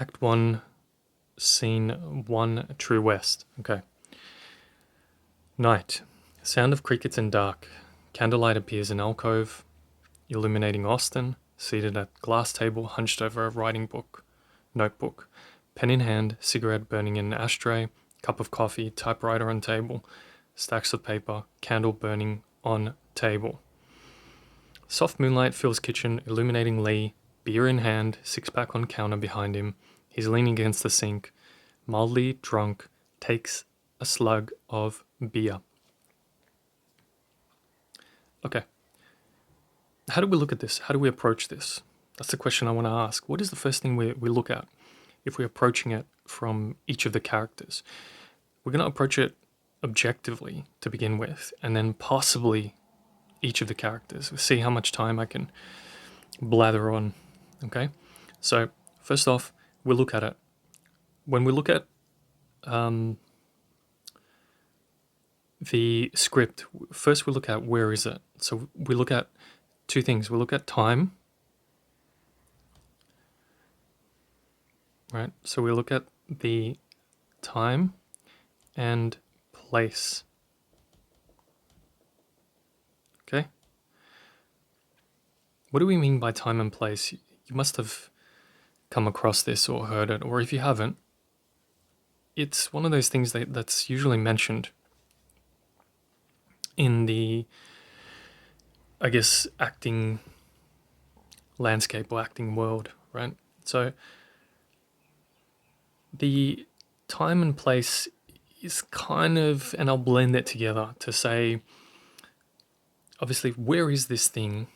Act 1, Scene 1, True West. Okay. Night. Sound of crickets and dark. Candlelight appears in alcove, illuminating Austin, seated at glass table, hunched over a writing notebook. Pen in hand, cigarette burning in an ashtray, cup of coffee, typewriter on table, stacks of paper, candle burning on table. Soft moonlight fills kitchen, illuminating Lee, beer in hand, six-pack on counter behind him. He's leaning against the sink, mildly drunk, takes a slug of beer. Okay. How do we look at this? How do we approach this? That's the question I want to ask. What is the first thing we look at if we're approaching it from each of the characters? We're going to approach it objectively to begin with, and then possibly each of the characters. We'll see how much time I can blather on. Okay? So, first off, we'll look at it. When we look at the script, first we look at where is it. So we look at two things. We look at time, right? So we look at the time and place. Okay? What do we mean by time and place? You must have come across this or heard it, or if you haven't, it's one of those things that's usually mentioned in the, I guess, acting landscape or acting world, right? So the time and place is kind of, and I'll blend it together to say, obviously, where is this thing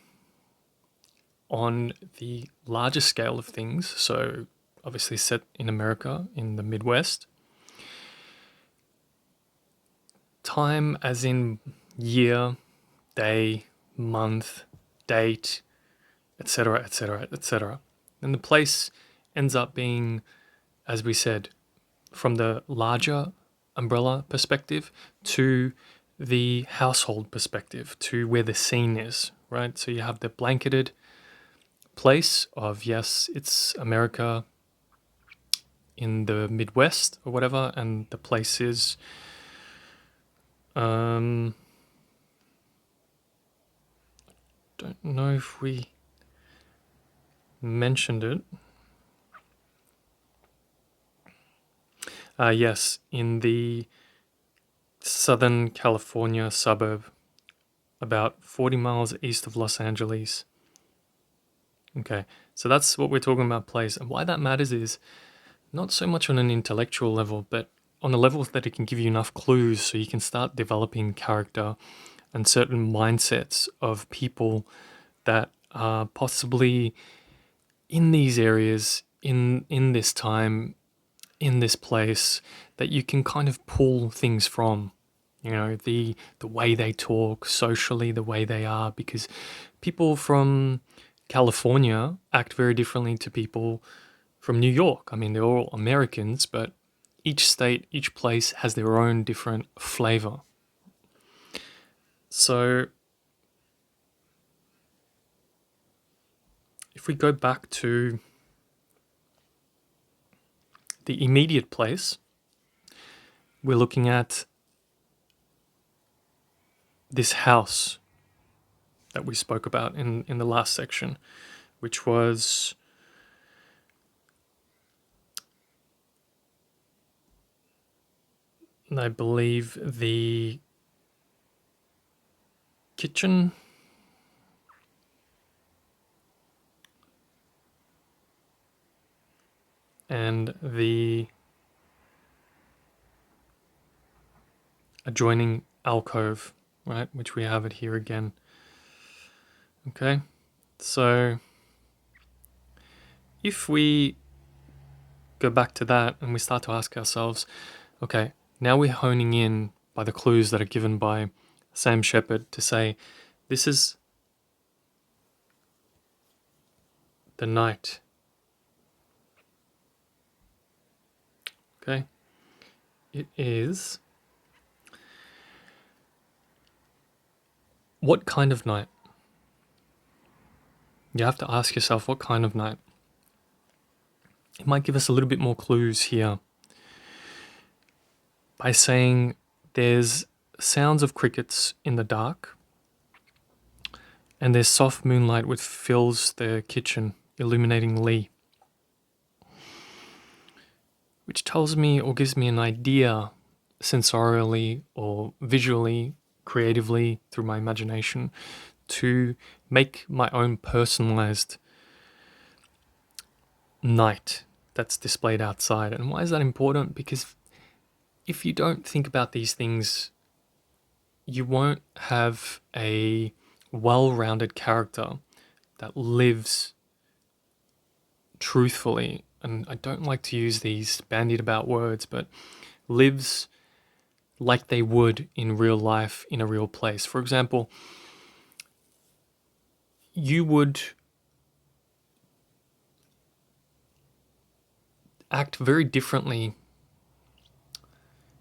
on the larger scale of things? So obviously set in America, in the Midwest. Time as in year, day, month, date, etc., etc., etc. And the place ends up being, as we said, from the larger umbrella perspective to the household perspective, to where the scene is, right? So you have the blanketed place of, yes, it's America in the Midwest or whatever, and the place is don't know if we mentioned it. Yes, in the Southern California suburb, about 40 miles east of Los Angeles. Okay, so that's what we're talking about, place. And why that matters is not so much on an intellectual level, but on a level that it can give you enough clues so you can start developing character and certain mindsets of people that are possibly in these areas, in this time, in this place, that you can kind of pull things from. You know, the way they talk socially, the way they are, because people from California act very differently to people from New York. I mean, they're all Americans, but each state, each place has their own different flavor. So if we go back to the immediate place, we're looking at this house that we spoke about in the last section, which was I believe the kitchen and the adjoining alcove, right, which we have it here again. Okay, so if we go back to that and we start to ask ourselves, okay, now we're honing in by the clues that are given by Sam Shepard to say, this is the night. Okay, it is. What kind of night? You have to ask yourself, what kind of night? it might give us a little bit more clues here by saying there's sounds of crickets in the dark, and there's soft moonlight which fills the kitchen, illuminating Lee, which tells me or gives me an idea sensorially or visually, creatively, through my imagination, to make my own personalized night that's displayed outside. And why is that important? Because if you don't think about these things, you won't have a well-rounded character that lives truthfully. And I don't like to use these bandied about words, but lives like they would in real life, in a real place. For example, you would act very differently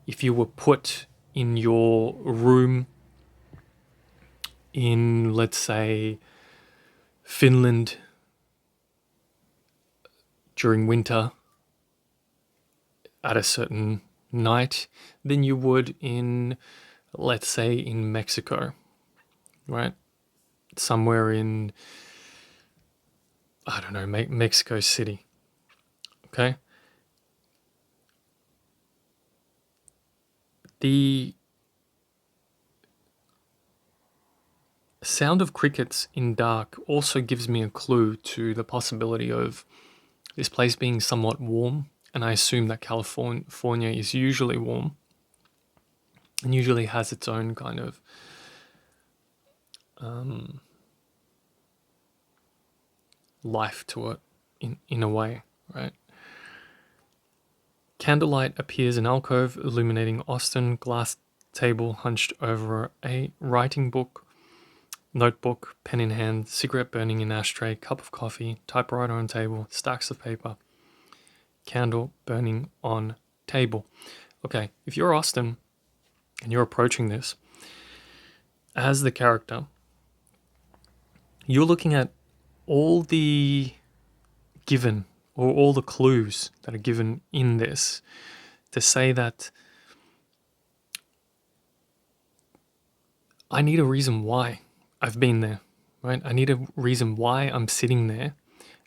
if you were put in your room in, let's say, Finland during winter at a certain night than you would in, let's say, in Mexico, right? Somewhere in, I don't know, Mexico City, okay? The sound of crickets in dark also gives me a clue to the possibility of this place being somewhat warm, and I assume that California is usually warm and usually has its own kind of life to it in a way, right? Candlelight appears in alcove, illuminating Austin, glass table hunched over a writing book, notebook, pen in hand, cigarette burning in ashtray, cup of coffee, typewriter on table, stacks of paper, candle burning on table. Okay, if you're Austin and you're approaching this as the character, you're looking at all the given or all the clues that are given in this to say that I need a reason why I've been there, right? I need a reason why I'm sitting there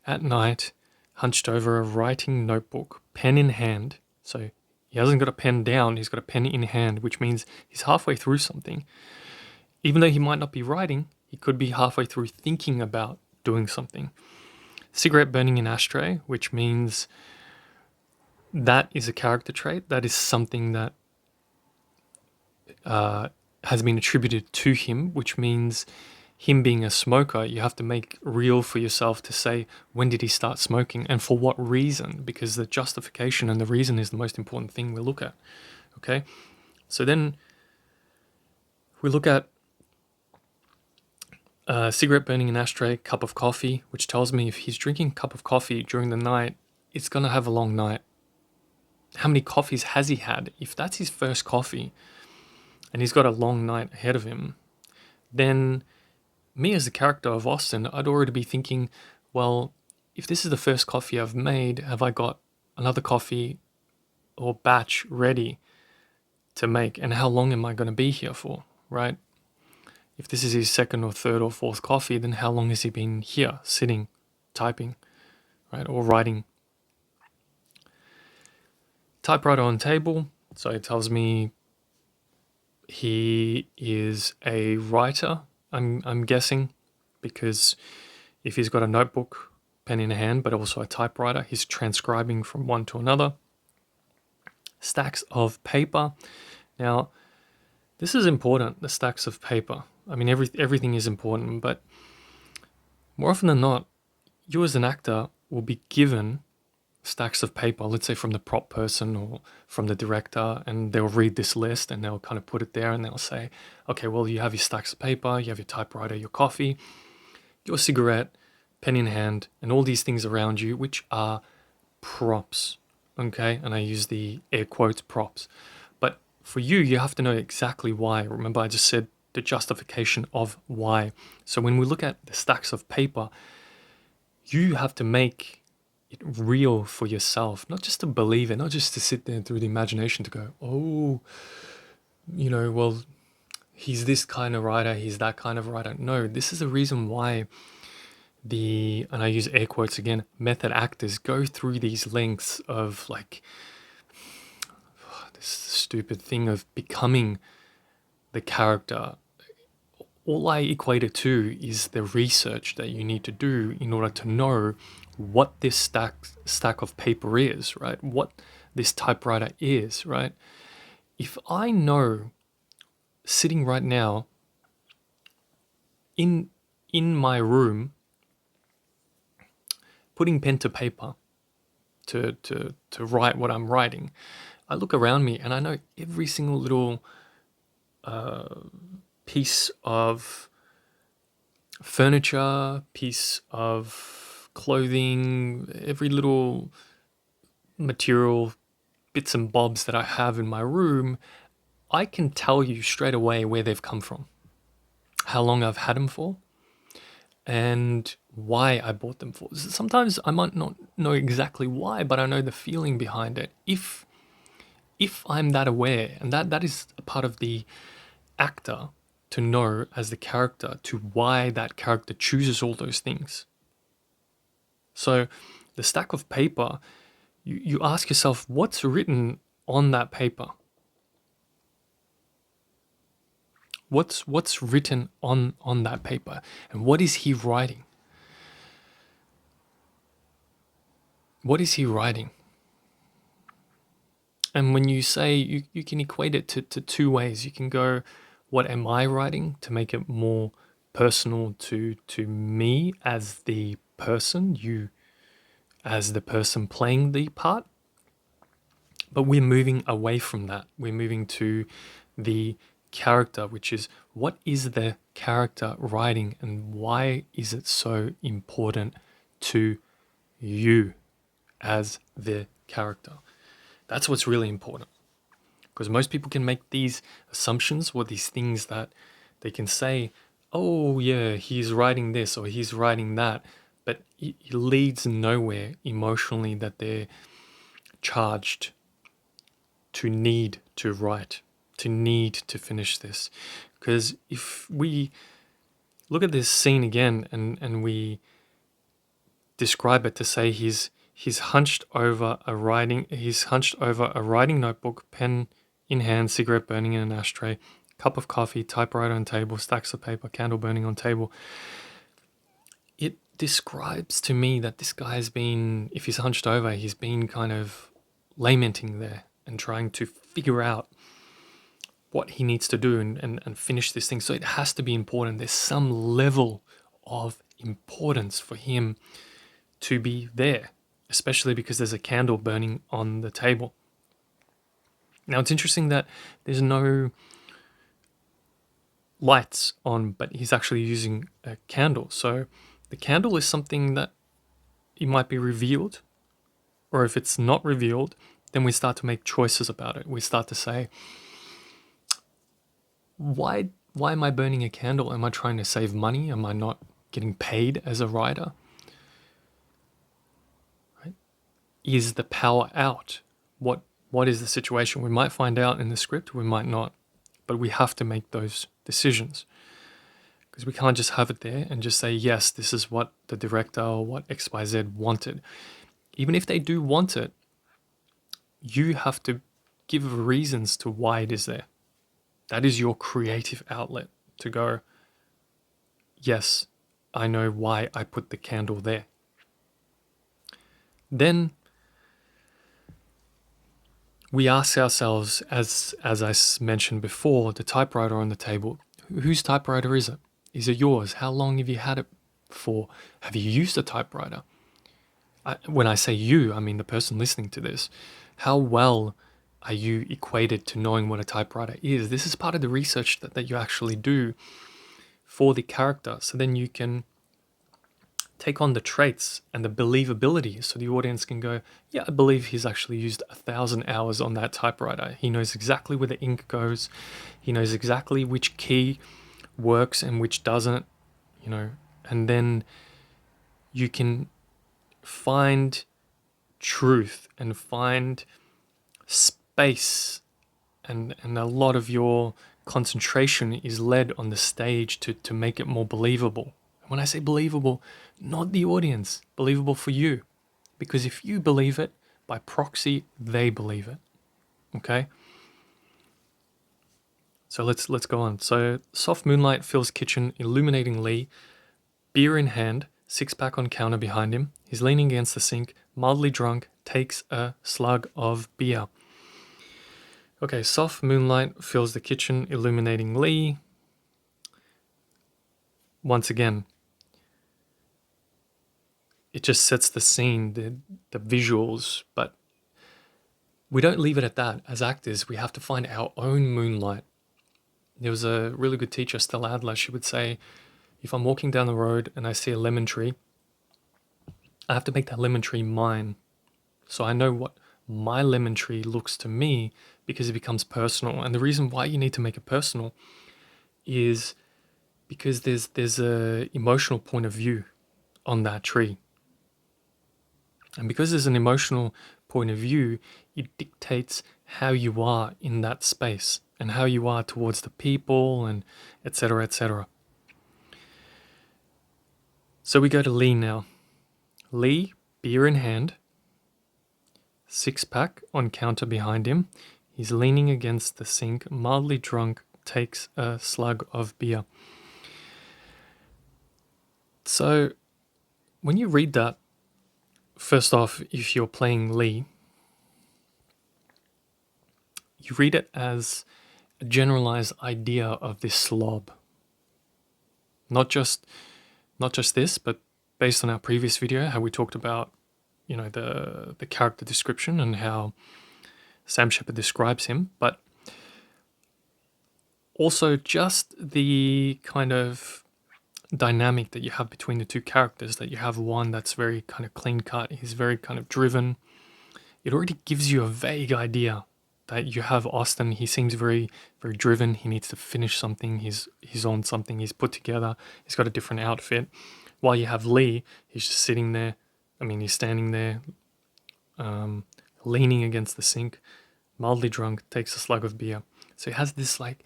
at night, hunched over a writing notebook, pen in hand. So he hasn't got a pen down, he's got a pen in hand, which means he's halfway through something. Even though he might not be writing, he could be halfway through thinking about doing something. Cigarette burning in ashtray, which means that is a character trait. That is something that has been attributed to him, which means him being a smoker, you have to make real for yourself to say, when did he start smoking and for what reason? Because the justification and the reason is the most important thing we look at. Okay? So then we look at cigarette burning in ashtray, cup of coffee, which tells me if he's drinking a cup of coffee during the night, it's going to have a long night. How many coffees has he had? If that's his first coffee and he's got a long night ahead of him, then me as the character of Austin, I'd already be thinking, well, if this is the first coffee I've made, have I got another coffee or batch ready to make? And how long am I going to be here for, right? If this is his second or third or fourth coffee, then how long has he been here, sitting, typing, right, or writing? Typewriter on table, so it tells me he is a writer, I'm guessing, because if he's got a notebook, pen in hand, but also a typewriter, he's transcribing from one to another. Stacks of paper. Now, this is important, the stacks of paper. I mean, everything is important, but more often than not, you as an actor will be given stacks of paper, let's say from the prop person or from the director, and they'll read this list and they'll kind of put it there and they'll say, okay, well, you have your stacks of paper, you have your typewriter, your coffee, your cigarette, pen in hand, and all these things around you, which are props, okay? And I use the air quotes props. But for you, you have to know exactly why. Remember, I just said the justification of why. So when we look at the stacks of paper, you have to make it real for yourself, not just to believe it, not just to sit there through the imagination to go, oh, well, he's this kind of writer, he's that kind of writer. No, this is the reason why and I use air quotes again, method actors go through these lengths of like this stupid thing of becoming the character. All I equate it to is the research that you need to do in order to know what this stack of paper is, right? What this typewriter is, right? If I know sitting right now in my room, putting pen to paper to write what I'm writing, I look around me and I know every single little piece of furniture, piece of clothing, every little material, bits and bobs that I have in my room, I can tell you straight away where they've come from, how long I've had them for, and why I bought them for. Sometimes I might not know exactly why, but I know the feeling behind it. If I'm that aware, and that is a part of the actor to know as the character to why that character chooses all those things. So the stack of paper, you ask yourself, what's written on that paper? What's written on that paper? And what is he writing? What is he writing? And when you say, you can equate it to two ways. You can go, what am I writing, to make it more personal to me as the person, you as the person playing the part. But we're moving away from that. We're moving to the character, which is, what is the character writing and why is it so important to you as the character? That's what's really important. Because most people can make these assumptions or these things that they can say, oh yeah, he's writing this or he's writing that, but it leads nowhere emotionally that they're charged to need to write, to need to finish this. Because if we look at this scene again and we describe it to say he's hunched over a writing notebook, pen in hand, cigarette burning in an ashtray, cup of coffee, typewriter on table, stacks of paper, candle burning on table. It describes to me that this guy's been, if he's hunched over, he's been kind of lamenting there and trying to figure out what he needs to do and finish this thing. So it has to be important. There's some level of importance for him to be there, especially because there's a candle burning on the table. Now, it's interesting that there's no lights on, but he's actually using a candle. So the candle is something that it might be revealed, or if it's not revealed, then we start to make choices about it. We start to say, why am I burning a candle? Am I trying to save money? Am I not getting paid as a writer? Right? Is the power out? What is the situation? We might find out in the script, we might not, but we have to make those decisions because we can't just have it there and just say, yes, this is what the director or what XYZ wanted. Even if they do want it, you have to give reasons to why it is there. That is your creative outlet to go, yes, I know why I put the candle there. Then we ask ourselves, as I mentioned before, the typewriter on the table, whose typewriter is it? Is it yours? How long have you had it for? Have you used a typewriter? When I say you, I mean the person listening to this. How well are you equated to knowing what a typewriter is? This is part of the research that you actually do for the character. So then you can take on the traits and the believability so the audience can go, yeah, I believe he's actually used 1,000 hours on that typewriter. He knows exactly where the ink goes. He knows exactly which key works and which doesn't, and then you can find truth and find space, and a lot of your concentration is led on the stage to make it more believable. When I say believable, not the audience, believable for you. Because if you believe it, by proxy, they believe it. Okay? So let's go on. So soft moonlight fills kitchen, illuminating Lee, beer in hand, six-pack on counter behind him. He's leaning against the sink, mildly drunk, takes a slug of beer. Okay, soft moonlight fills the kitchen, illuminating Lee. Once again, it just sets the scene, the visuals, but we don't leave it at that. As actors, we have to find our own moonlight. There was a really good teacher, Stella Adler. She would say, if I'm walking down the road and I see a lemon tree, I have to make that lemon tree mine. So I know what my lemon tree looks to me, because it becomes personal. And the reason why you need to make it personal is because there's a emotional point of view on that tree. And because there's an emotional point of view, it dictates how you are in that space and how you are towards the people, and etc., etc. So we go to Lee now. Lee, beer in hand, six-pack on counter behind him. He's leaning against the sink, mildly drunk, takes a slug of beer. So when you read that, first off, if you're playing Lee, you read it as a generalized idea of this slob. Not just this, but based on our previous video, how we talked about, the character description and how Sam Shepard describes him, but also just the kind of dynamic that you have between the two characters, that you have one that's very kind of clean cut, he's very kind of driven. It already gives you a vague idea that you have Austin. He seems very, very driven. He needs to finish something. He's on something. He's put together. He's got a different outfit. While you have Lee, he's just sitting there. He's standing there, leaning against the sink, mildly drunk, takes a slug of beer. So he has this, like,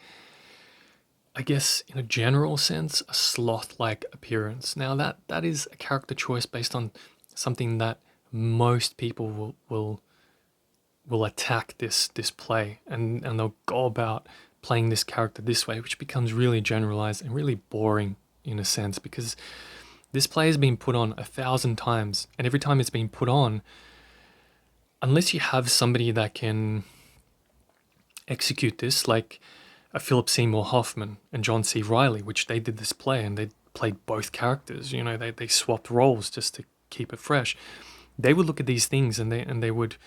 I guess in a general sense, a sloth-like appearance. Now that is a character choice based on something that most people will attack this play, and they'll go about playing this character this way, which becomes really generalized and really boring in a sense, because this play has been put on 1,000 times, and every time it's been put on, unless you have somebody that can execute this, like a Philip Seymour Hoffman and John C. Reilly, which they did this play and they played both characters. They swapped roles just to keep it fresh. They would look at these things and they would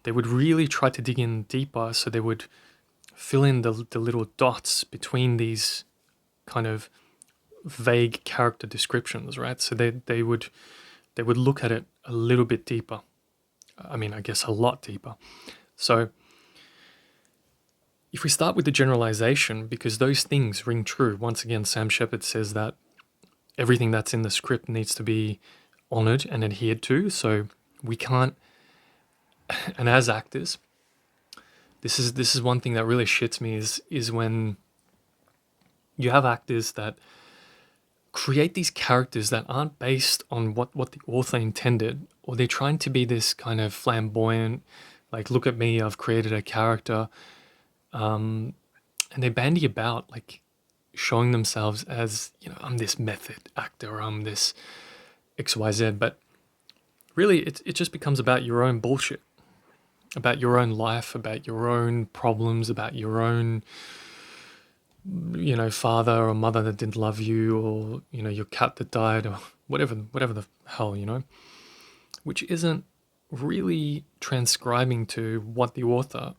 really try to dig in deeper. So they would fill in the little dots between these kind of vague character descriptions, right? So they would look at it a little bit deeper. I guess a lot deeper. So if we start with the generalization, because those things ring true, once again, Sam Shepard says that everything that's in the script needs to be honored and adhered to. So we can't, and as actors, this is one thing that really shits me is when you have actors that create these characters that aren't based on what the author intended, or they're trying to be this kind of flamboyant, like, look at me, I've created a character. And they bandy about, like, showing themselves as, I'm this method actor, I'm this XYZ, but really it just becomes about your own bullshit, about your own life, about your own problems, about your own, father or mother that didn't love you, or, your cat that died, or whatever the hell, which isn't really transcribing to what the author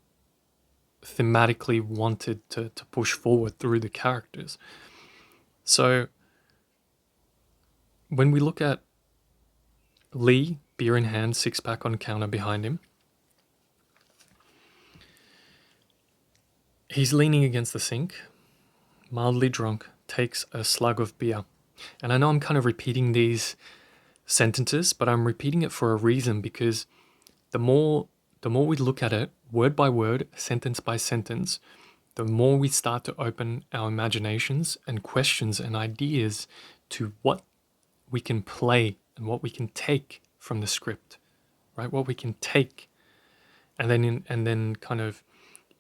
thematically wanted to push forward through the characters. So when we look at Lee, beer in hand, six-pack on counter behind him, he's leaning against the sink, mildly drunk, takes a slug of beer. And I know I'm kind of repeating these sentences, but I'm repeating it for a reason, because the more we look at it, word by word, sentence by sentence, the more we start to open our imaginations and questions and ideas to what we can play and what we can take from the script, right? What we can take and then kind of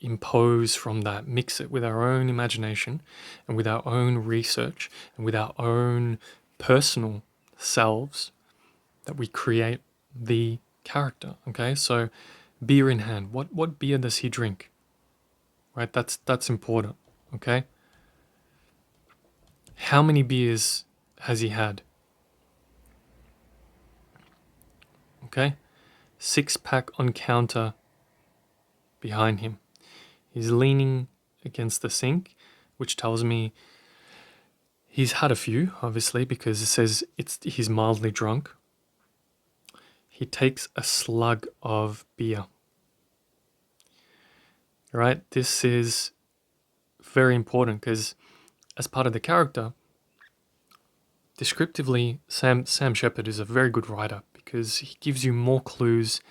impose from that, mix it with our own imagination and with our own research and with our own personal selves, that we create the character. Okay, so beer in hand. What beer does he drink? Right, that's important. Okay, how many beers has he had? Okay, 6-pack on counter behind him. He's leaning against the sink, which tells me he's had a few, obviously, because it says he's mildly drunk. He takes a slug of beer. Right, this is very important because as part of the character, descriptively, Sam Shepard is a very good writer because he gives you more clues,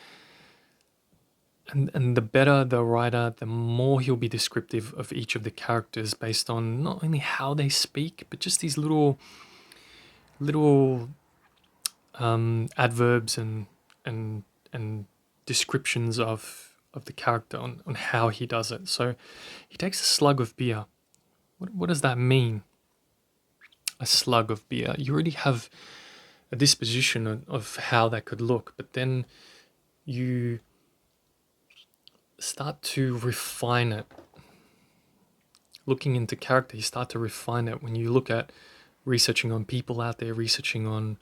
and the better the writer, the more he'll be descriptive of each of the characters based on not only how they speak, but just these little adverbs and descriptions of the character on how he does it. So he takes a slug of beer. What does that mean? A slug of beer. You already have a disposition of how that could look, but then you start to refine it. Looking into character, you start to refine it when you look at researching on people out there, researching on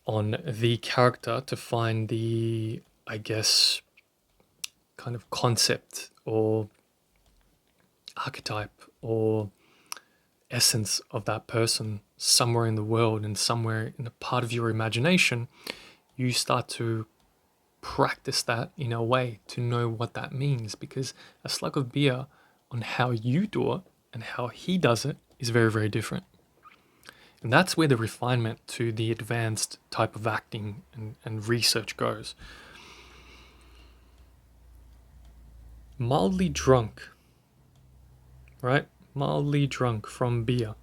the character to find the, I guess, kind of concept or archetype or essence of that person somewhere in the world and somewhere in a part of your imagination. You start to practice that in a way to know what that means, because a slug of beer on how you do it and how he does it is very, very different. And that's where the refinement to the advanced type of acting and research goes. Mildly drunk, right? Mildly drunk from beer.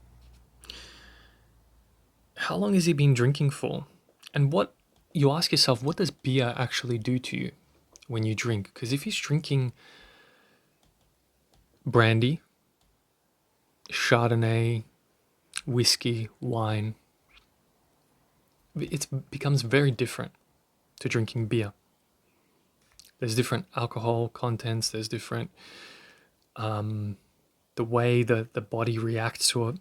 How long has he been drinking for? And what you ask yourself, what does beer actually do to you when you drink? Because if he's drinking brandy, Chardonnay, whiskey, wine, it becomes very different to drinking beer. There's different alcohol contents, there's different the way the body reacts to it.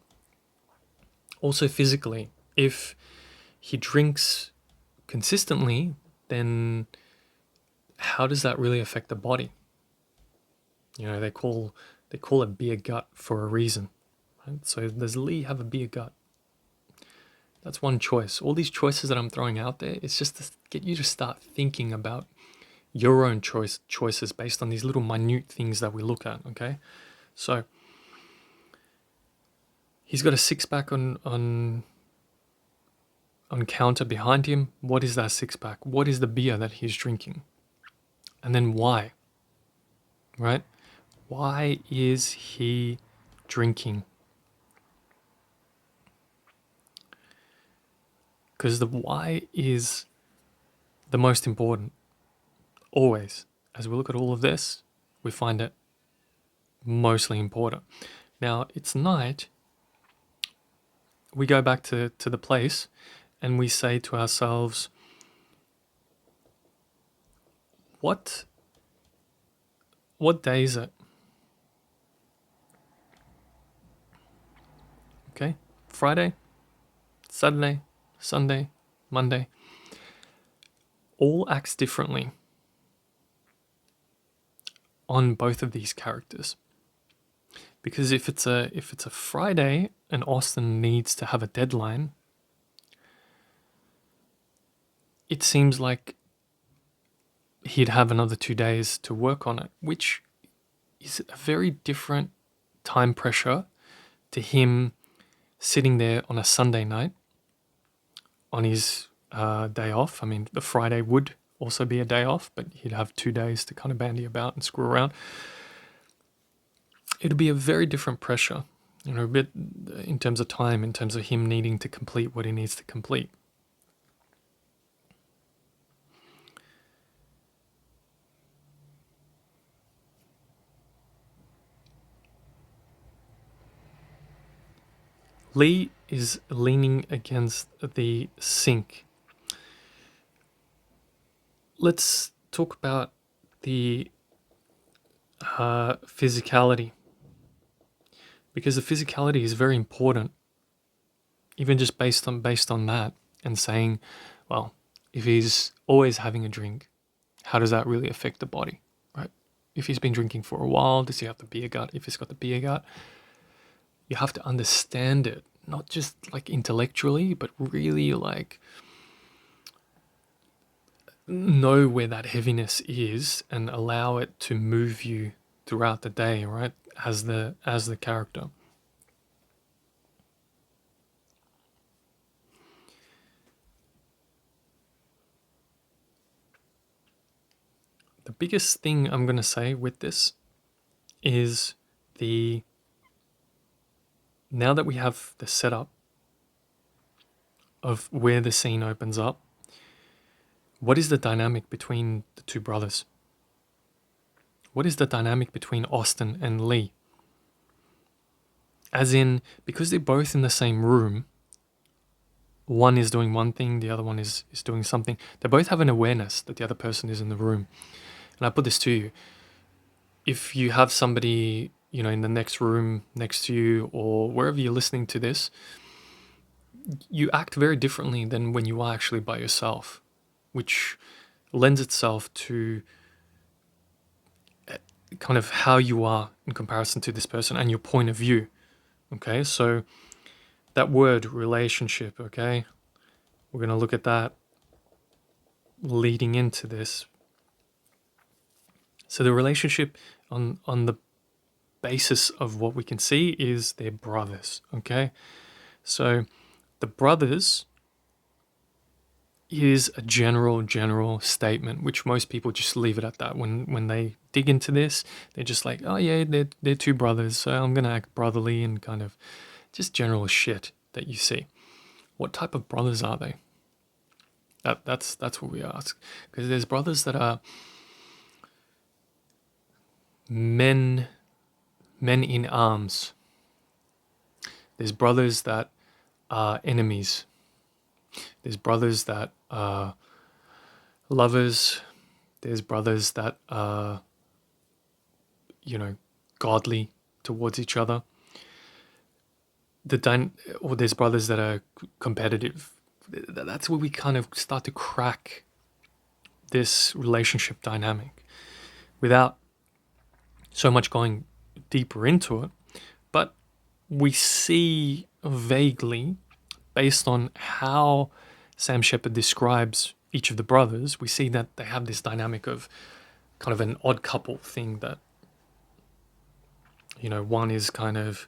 Also physically, if he drinks consistently, then how does that really affect the body? You know, they call it beer gut for a reason. Right? So does Lee have a beer gut? That's one choice. All these choices that I'm throwing out there, it's just to get you to start thinking about your own choices based on these little minute things that we look at, okay? So he's got a 6-pack on counter behind him. What is that 6-pack? What is the beer that he's drinking? And then why? Right? Why is he drinking? Because the why is the most important. Always. As we look at all of this, we find it mostly important. Now, it's night. We go back to the place and we say to ourselves, what day is it? Okay, Friday, Saturday, Sunday, Monday. All acts differently on both of these characters. Because if it's a Friday and Austin needs to have a deadline, it seems like he'd have another 2 days to work on it, which is a very different time pressure to him sitting there on a Sunday night on his day off. I mean, the Friday would also be a day off, but he'd have 2 days to kind of bandy about and screw around. It'd be a very different pressure, a bit in terms of time, in terms of him needing to complete what he needs to complete. Lee is leaning against the sink. Let's talk about the physicality, because the physicality is very important, even just based on that, and saying, well, if he's always having a drink, how does that really affect the body, right? If he's been drinking for a while, does he have the beer gut? If he's got the beer gut, you have to understand it, not just like intellectually, but really like know where that heaviness is and allow it to move you throughout the day, right? As the character. The biggest thing I'm going to say with this is now that we have the setup of where the scene opens up, what is the dynamic between the two brothers? What is the dynamic between Austin and Lee? As in, because they're both in the same room, one is doing one thing, the other one is doing something. They both have an awareness that the other person is in the room. And I put this to you. If you have somebody, in the next room next to you or wherever you're listening to this, you act very differently than when you are actually by yourself, which lends itself to kind of how you are in comparison to this person and your point of view. Okay, so that word relationship, okay, we're going to look at that leading into this. So the relationship on the basis of what we can see is they're brothers, okay? So the brothers is a general statement, which most people just leave it at that. When they dig into this, they're just like, oh yeah, they're two brothers, so I'm gonna act brotherly, and kind of just general shit that you see. What type of brothers are they? That's what we ask, because there's brothers that are men in arms. There's brothers that are enemies. There's brothers that are lovers. There's brothers that are, godly towards each other. Or there's brothers that are competitive. That's where we kind of start to crack this relationship dynamic without so much going deeper into it. But we see vaguely, based on how Sam Shepard describes each of the brothers, we see that they have this dynamic of kind of an odd couple thing, that, one is kind of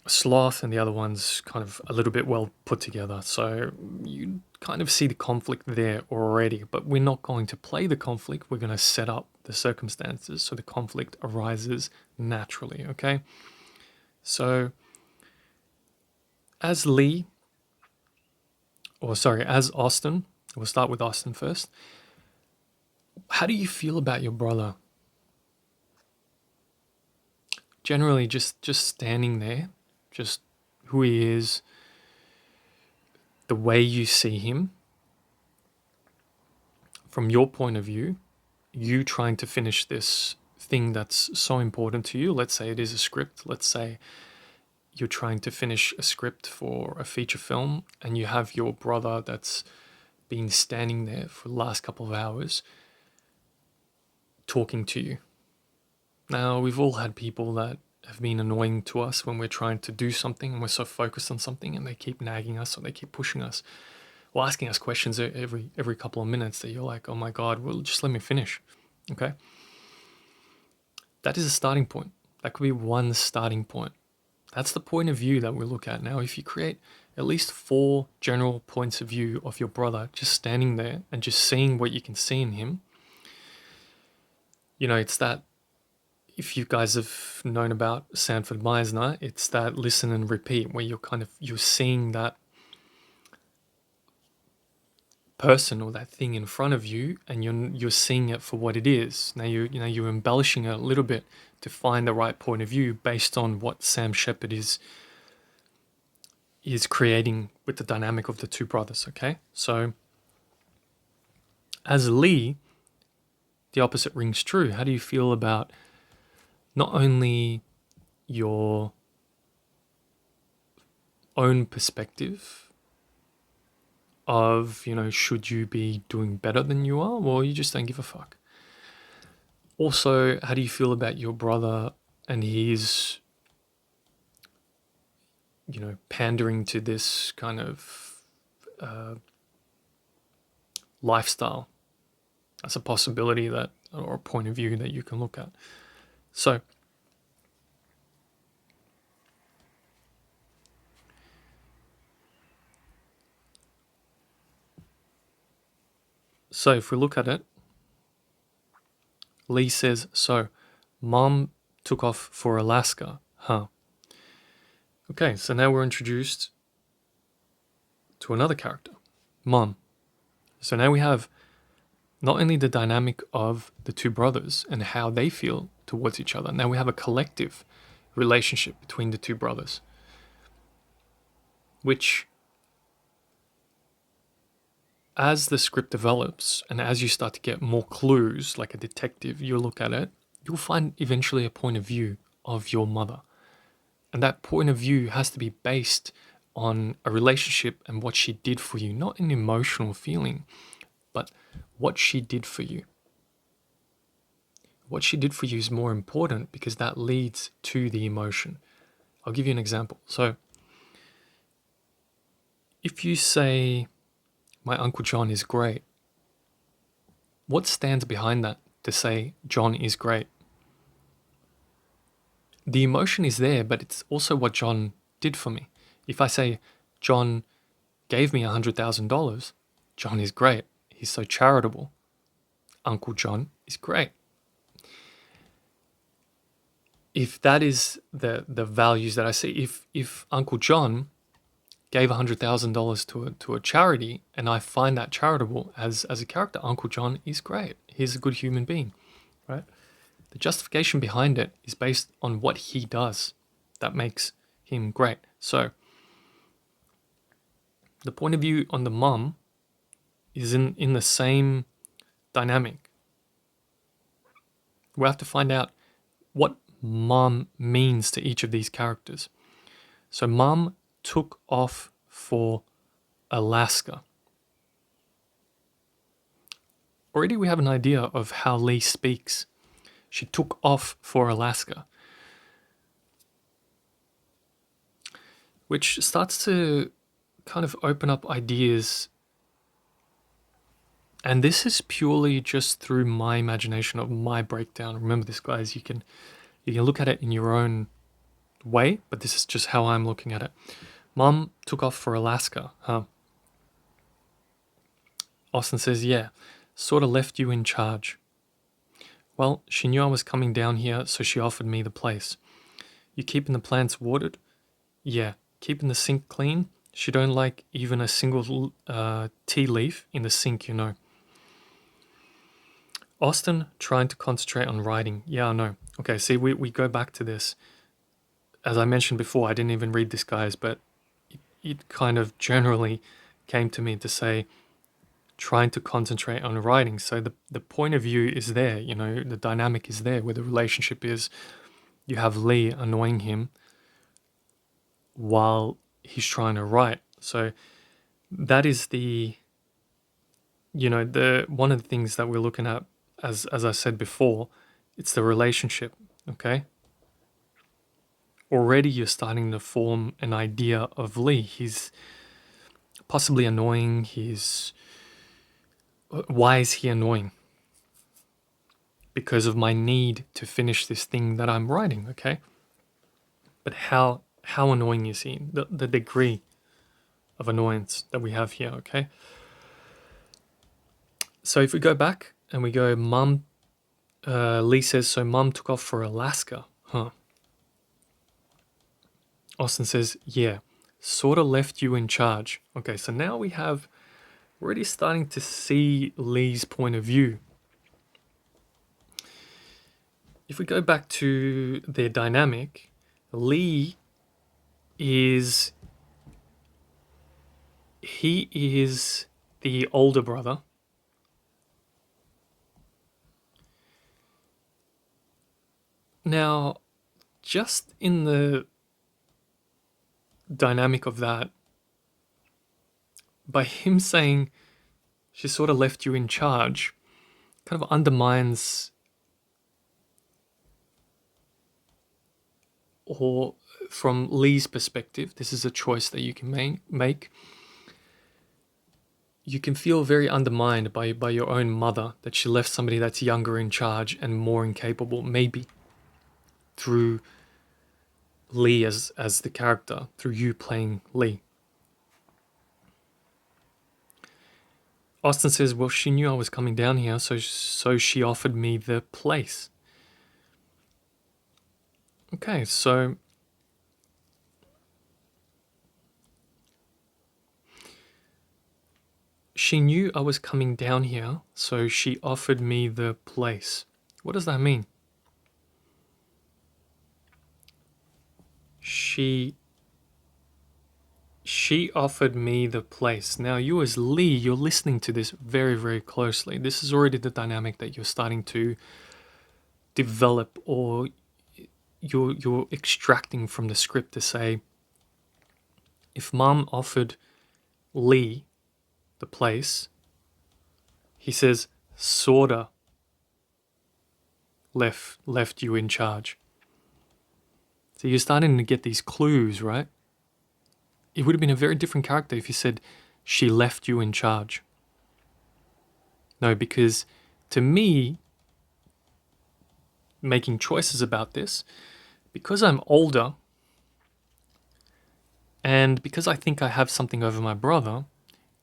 a sloth and the other one's kind of a little bit well put together. So you kind of see the conflict there already, but we're not going to play the conflict. We're going to set up the circumstances so the conflict arises naturally, okay? So as Austin, we'll start with Austin first. How do you feel about your brother? Generally, just standing there, just who he is, the way you see him, from your point of view, you trying to finish this thing that's so important to you. Let's say it is a script. Let's say you're trying to finish a script for a feature film, and you have your brother that's been standing there for the last couple of hours talking to you. Now, we've all had people that have been annoying to us when we're trying to do something and we're so focused on something, and they keep nagging us or they keep pushing us, or asking us questions every couple of minutes that you're like, oh my God, well, just let me finish, okay? That is a starting point. That could be one starting point. That's the point of view that we look at. Now, if you create at least 4 general points of view of your brother just standing there and just seeing what you can see in him, it's that, if you guys have known about Sanford Meisner, it's that listen and repeat, where you're seeing that person or that thing in front of you, and you're seeing it for what it is. Now you're embellishing it a little bit to find the right point of view based on what Sam Shepard is creating with the dynamic of the two brothers. Okay, so as Lee, the opposite rings true. How do you feel about not only your own perspective of, should you be doing better than you are, or you just don't give a fuck? Also, how do you feel about your brother and his, pandering to this kind of lifestyle? That's a possibility or a point of view that you can look at. So if we look at it, Lee says, so Mom took off for Alaska, huh? Okay, so now we're introduced to another character, Mom. So now we have not only the dynamic of the two brothers and how they feel towards each other, now we have a collective relationship between the two brothers, which, as the script develops and as you start to get more clues, like a detective, you look at it, you'll find eventually a point of view of your mother. And that point of view has to be based on a relationship and what she did for you, not an emotional feeling, but what she did for you. What she did for you is more important because that leads to the emotion. I'll give you an example. So if you say, my Uncle John is great, what stands behind that to say John is great? The emotion is there, but it's also what John did for me. If I say John gave me $100,000, John is great. He's so charitable. Uncle John is great. If that is the values that I see, if Uncle John gave $100,000 to a charity and I find that charitable as a character, Uncle John is great. He's a good human being, right? The justification behind it is based on what he does that makes him great. So the point of view on the mum is in the same dynamic. We have to find out what mum means to each of these characters. So mum took off for Alaska. Already we have an idea of how Lee speaks. She took off for Alaska, which starts to kind of open up ideas. And this is purely just through my imagination of my breakdown. Remember this, guys, you can look at it in your own way, but this is just how I'm looking at it. Mom took off for Alaska, huh? Austin says, yeah, sort of left you in charge. Well, she knew I was coming down here, so she offered me the place. You keeping the plants watered? Yeah. Keeping the sink clean? She don't like even a single tea leaf in the sink, Austin trying to concentrate on writing. Yeah, I know. Okay, see, we go back to this. As I mentioned before, I didn't even read this, guys, but it kind of generally came to me to say trying to concentrate on writing. So the point of view is there, the dynamic is there, where the relationship is. You have Lee annoying him while he's trying to write. So that is the one of the things that we're looking at, as I said before, it's the relationship, okay? Already you're starting to form an idea of Lee. He's possibly annoying. Why is he annoying? Because of my need to finish this thing that I'm writing, okay? But how how annoying is he? The degree of annoyance that we have here, okay? So if we go back and we go, Lee says, so Mum took off for Alaska, huh? Austin says, yeah, sort of left you in charge. Okay, so now we're already starting to see Lee's point of view. If we go back to their dynamic, Lee is the older brother. Now, just in the dynamic of that, by him saying she sort of left you in charge, kind of undermines, or from Lee's perspective, this is a choice that you can make. You can feel very undermined by your own mother, that she left somebody that's younger in charge and more incapable, maybe through Lee as the character, through you playing Lee. Austin says, well, she knew I was coming down here, so she offered me the place. Okay, so she knew I was coming down here, so she offered me the place. What does that mean? She offered me the place. Now, you as Lee, you're listening to this very, very closely. This is already the dynamic that you're starting to develop, or you're extracting from the script to say, if Mum offered Lee the place, he says, sorta left you in charge. So you're starting to get these clues, right? It would have been a very different character if you said, she left you in charge. No, because to me, making choices about this, because I'm older, and because I think I have something over my brother,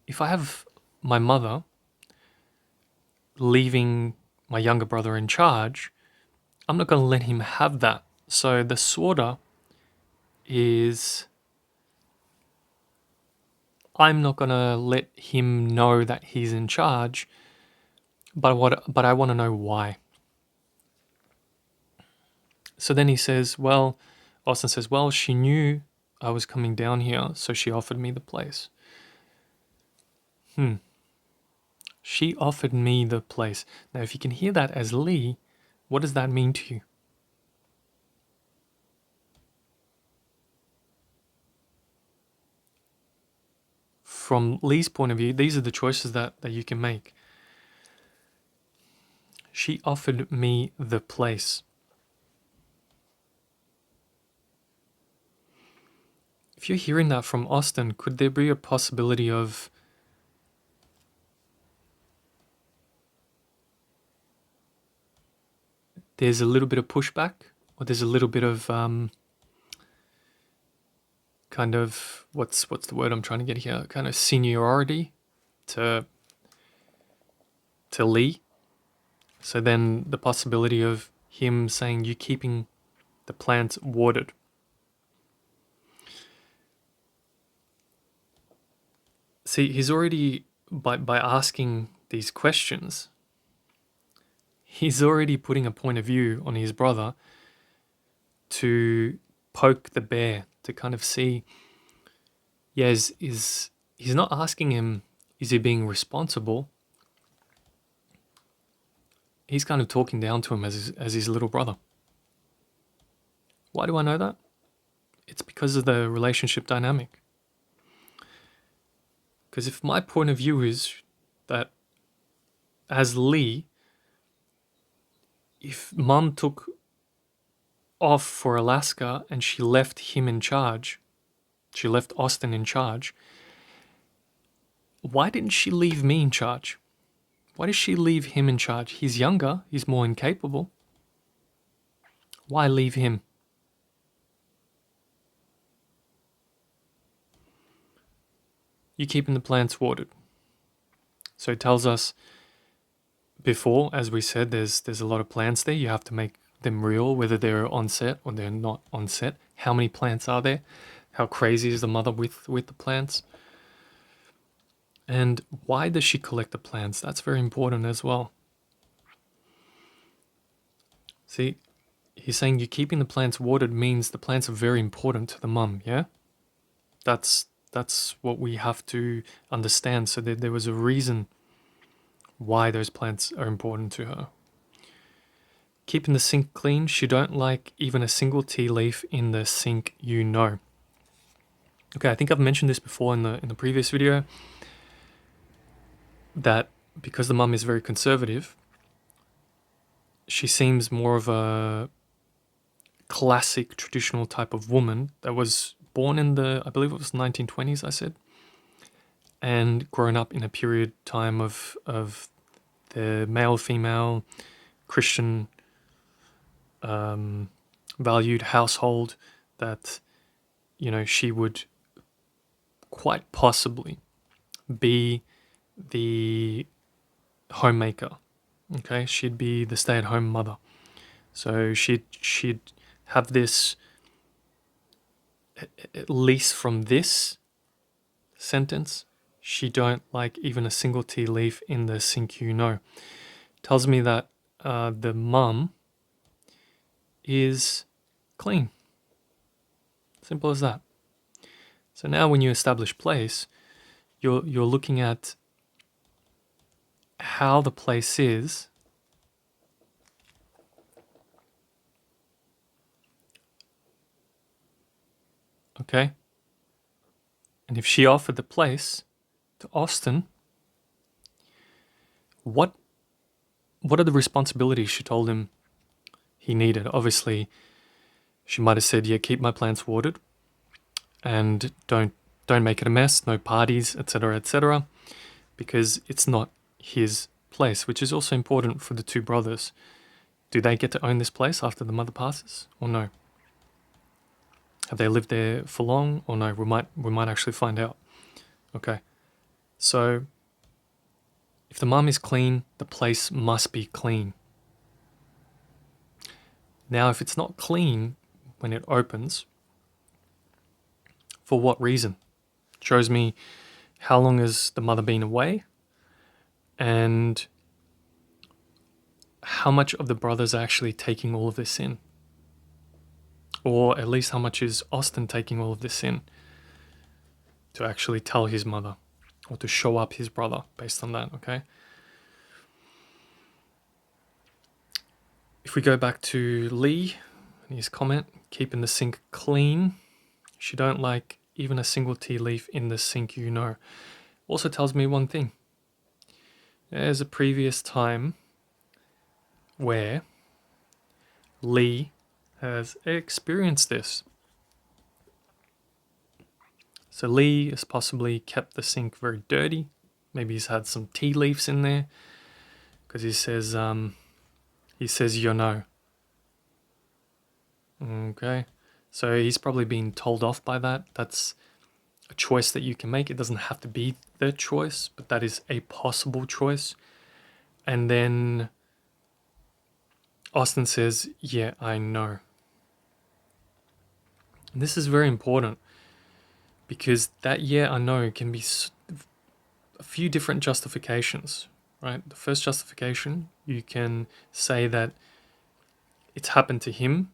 if I have my mother leaving my younger brother in charge, I'm not going to let him have that. So the sorta is, I'm not going to let him know that he's in charge, but I want to know why. So then he says, well, Austin says, well, she knew I was coming down here, so she offered me the place. She offered me the place. Now, if you can hear that as Lee, what does that mean to you? From Lee's point of view, these are the choices that you can make. She offered me the place. If you're hearing that from Austin, could there be a possibility of there's a little bit of pushback, or there's a little bit of kind of, what's the word I'm trying to get here? Kind of seniority to Lee. So then the possibility of him saying, you keeping the plants watered. See, he's already, by asking these questions, he's already putting a point of view on his brother to poke the bear, to kind of see, yes, he's not asking him, is he being responsible? He's kind of talking down to him as his little brother. Why do I know that? It's because of the relationship dynamic. Because if my point of view is that as Lee, if Mum took off for Alaska and she left him in charge, she left Austin in charge, why didn't she leave me in charge? Why did she leave him in charge? He's younger, he's more incapable. Why leave him? you keeping the plants watered? So it tells us before, as we said, there's a lot of plants there. You have to make them real, whether they're on set or they're not on set. How many plants are there? How crazy is the mother with the plants? And why does she collect the plants? That's very important as well. See, he's saying you keeping the plants watered means the plants are very important to the mum, yeah? That's what we have to understand. So there was a reason why those plants are important to her. Keeping the sink clean, she don't like even a single tea leaf in the sink, you know. Okay, I think I've mentioned this before in the previous video, that because the mum is very conservative, she seems more of a classic traditional type of woman that was born in I believe it was 1920s, I said, and grown up in a period time of the male-female Christian valued household, that, you know, she would quite possibly be the homemaker. Okay, she'd be the stay-at-home mother. So she'd have this, at least from this sentence, she don't like even a single tea leaf in the sink, you know. Tells me that the mum is clean. Simple as that. So now when you establish place, you're looking at how the place is. Okay? And if she offered the place to Austin, what are the responsibilities she told him he needed? Obviously, she might have said, yeah, keep my plants watered and don't make it a mess, no parties, etc., because it's not his place, which is also important for the two brothers. Do they get to own this place after the mother passes, or no? Have they lived there for long, or no? We might actually find out. Okay, so if the mum is clean, the place must be clean. Now, if it's not clean when it opens, for what reason? It shows me how long has the mother been away, and how much of the brothers are actually taking all of this in. Or at least how much is Austin taking all of this in to actually tell his mother, or to show up his brother based on that, okay? If we go back to Lee and his comment, keeping the sink clean, she don't like even a single tea leaf in the sink, you know. Also tells me one thing. There's a previous time where Lee has experienced this. So Lee has possibly kept the sink very dirty. Maybe he's had some tea leaves in there, because he says you know. Okay, so he's probably been told off by that. That's a choice that you can make. It doesn't have to be the choice, but that is a possible choice. And then Austin says, yeah, I know. And this is very important, because that yeah, I know can be a few different justifications, right? The first justification, you can say that it's happened to him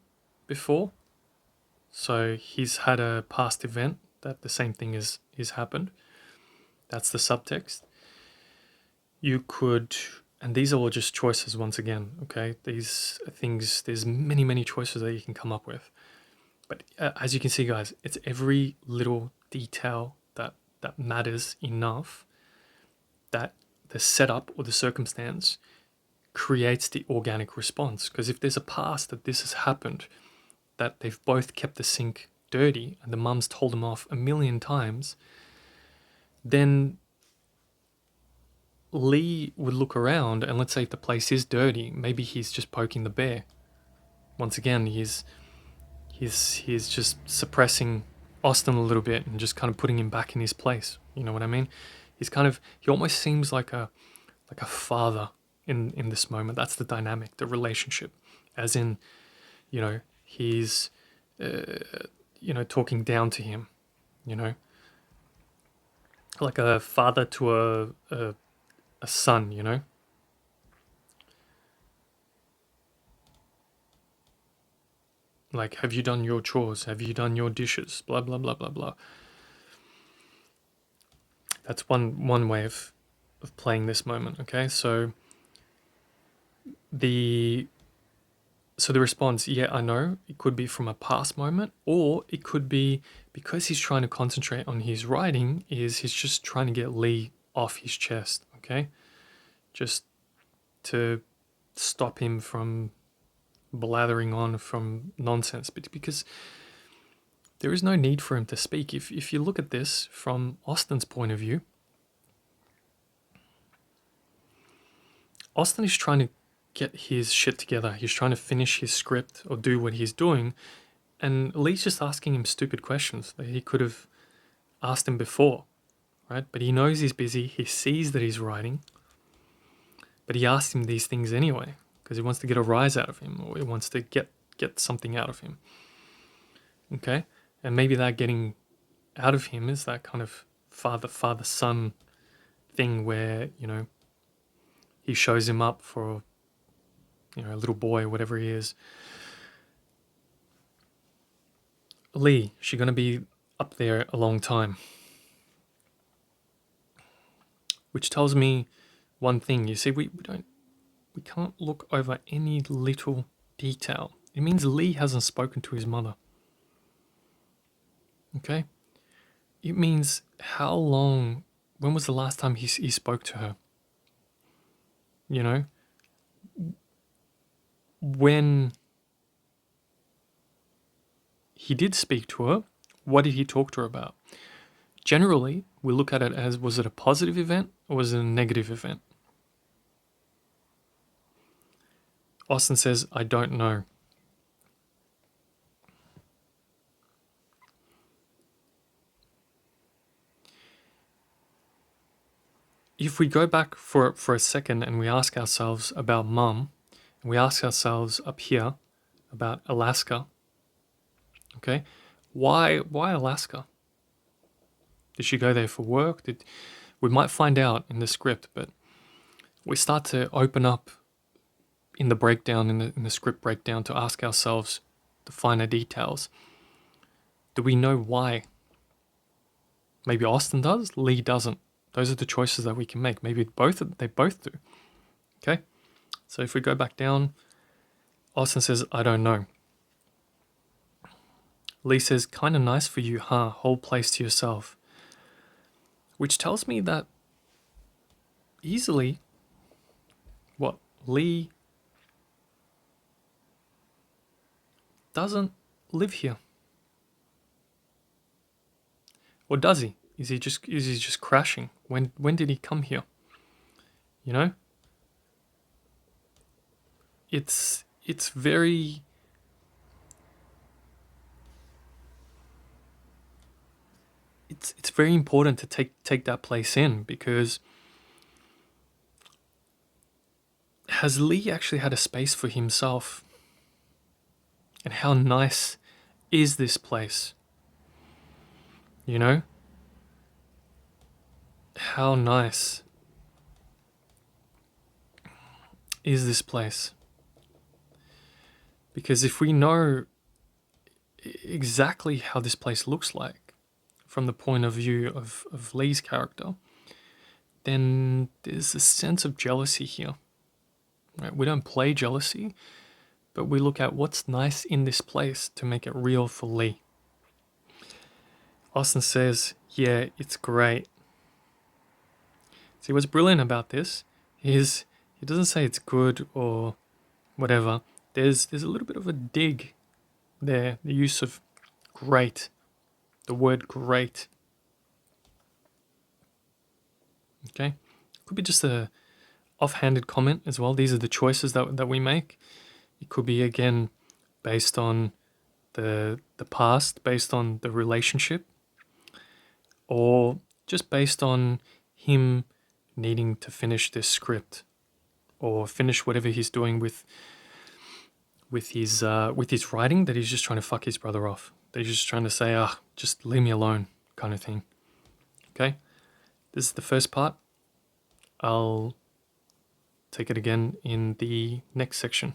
before. So he's had a past event that the same thing is happened. That's the subtext. You could, and these are all just choices once again, okay? These things, there's many choices that you can come up with. But as you can see, guys, it's every little detail that matters enough that the setup or the circumstance creates the organic response. Because if there's a past that this has happened, that they've both kept the sink dirty and the mum's told them off a million times, then Lee would look around, and let's say if the place is dirty, maybe he's just poking the bear. Once again, he's just suppressing Austin a little bit and just kind of putting him back in his place. You know what I mean? He almost seems like a father in this moment. That's the dynamic, the relationship, as in, he's talking down to him, you know, like a father to a son, like, have you done your chores? Have you done your dishes? Blah blah blah blah blah. That's one way of playing this moment. Okay, so the response, yeah, I know, it could be from a past moment, or it could be because he's trying to concentrate on his writing, he's just trying to get Lee off his chest, okay? Just to stop him from blathering on from nonsense, but because there is no need for him to speak. If you look at this from Austin's point of view, Austin is trying to get his shit together. He's trying to finish his script or do what he's doing, and Lee's just asking him stupid questions that he could have asked him before, right? But he knows he's busy. He sees that he's writing, but he asks him these things anyway because he wants to get a rise out of him, or he wants to get something out of him. Okay, and maybe that getting out of him is that kind of father son thing where he shows him up for a little boy, whatever he is. Lee, she's gonna be up there a long time, which tells me one thing. You see, we can't look over any little detail. It means Lee hasn't spoken to his mother. Okay? It means how long, when was the last time he spoke to her? When he did speak to her, what did he talk to her about? Generally, we look at it as, was it a positive event or was it a negative event? Austin says, I don't know. If we go back for a second and we ask ourselves about Mum, and we ask ourselves up here about Alaska, okay, why Alaska? Did she go there for work? We might find out in the script, but we start to open up in the breakdown, in the script breakdown, to ask ourselves the finer details. Do we know why? Maybe Austin does, Lee doesn't. Those are the choices that we can make. Maybe they both do. Okay? So if we go back down, Austin says, I don't know. Lee says, kind of nice for you, huh? Whole place to yourself. Which tells me that easily, Lee doesn't live here. Or does he? Is he just crashing? When did he come here? It's very it's very important to take that place in, because has Lee actually had a space for himself? And how nice is this place? How nice is this place? Because if we know exactly how this place looks like from the point of view of Lee's character, then there's a sense of jealousy here. Right? We don't play jealousy, but we look at what's nice in this place to make it real for Lee. Austin says, yeah, it's great. See, what's brilliant about this is he doesn't say it's good or whatever. There's a little bit of a dig there, the use of great, the word great. Okay? Could be just a offhanded comment as well. These are the choices that we make. It could be, again, based on the past based on the relationship, or just based on him needing to finish this script or finish whatever he's doing with his writing, that he's just trying to fuck his brother off. That he's just trying to say, just leave me alone, kind of thing. Okay? This is the first part. I'll take it again in the next section.